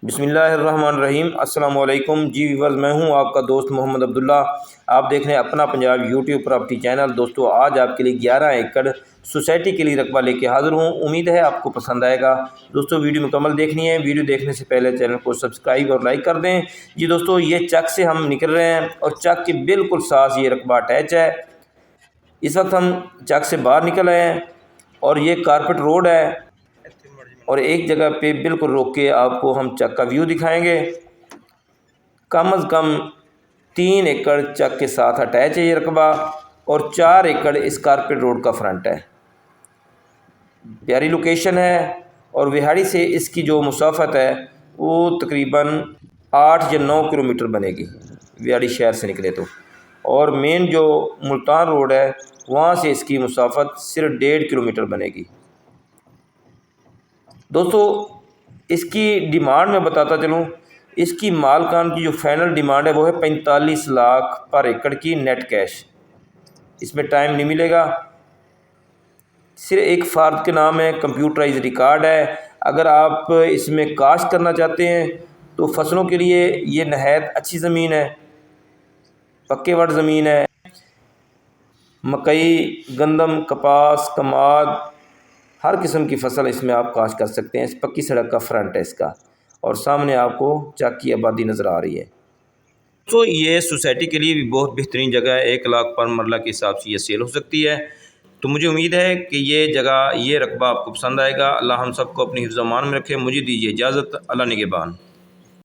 बिस्मिल्लाहिर्रहमानिर्रहीम। अस्सलाम वालेकुम जी व्यूअर्स, मैं हूं आपका दोस्त मोहम्मद अब्दुल्ला। आप देख रहे हैं अपना पंजाब यूट्यूब प्रॉपर्टी चैनल। दोस्तों, आज आपके लिए 11 एकड़ सोसाइटी के लिए रकबा लेके हाज़िर हूं। उम्मीद है आपको पसंद आएगा। दोस्तों, वीडियो मुकम्मल देखनी है। वीडियो देखने से पहले चैनल को सब्सक्राइब और लाइक कर दें। जी दोस्तों, ये चक से हम निकल रहे हैं और चक के बिल्कुल साथ ये रकबा अटैच है। इस वक्त हम चक से बाहर निकल आए हैं और ये कारपेट रोड है और एक जगह पे बिल्कुल रोक के आपको हम चक का व्यू दिखाएंगे। कम अज़ कम 3 एकड़ चक के साथ अटैच है ये रकबा और 4 एकड़ इस कारपेट रोड का फ्रंट है। प्यारी लोकेशन है और विहाड़ी से इसकी जो मुसाफत है वो तकरीबन 8 या 9 किलोमीटर बनेगी विहाड़ी शहर से निकले तो। और मेन जो मुल्तान रोड है वहाँ से इसकी मुसाफत सिर्फ 1.5 किलोमीटर बनेगी। दोस्तों, इसकी डिमांड मैं बताता चलूँ। इसकी मालकान की जो फाइनल डिमांड है वो है 45 लाख पर एकड़ की नेट कैश। इसमें टाइम नहीं मिलेगा। सिर्फ एक फ़र्द के नाम है, कंप्यूटराइज रिकॉर्ड है। अगर आप इसमें काश्त करना चाहते हैं तो फसलों के लिए ये नहायत अच्छी ज़मीन है, पक्के वट ज़मीन है। मकई, गंदम, कपास, कमाद, हर किस्म की फ़सल इसमें आप काश्त कर सकते हैं। इस पक्की सड़क का फ्रंट है इसका और सामने आपको चक की आबादी नज़र आ रही है। तो ये सोसाइटी के लिए भी बहुत बेहतरीन जगह है। 1 लाख पर मरला के हिसाब से ये सेल हो सकती है। तो मुझे उम्मीद है कि ये जगह, ये रकबा आपको पसंद आएगा। अल्लाह हम सबको अपनी हिफ्ज़-ओ-अमान में रखे। मुझे दीजिए इजाज़त। अल्लाह निगहबान।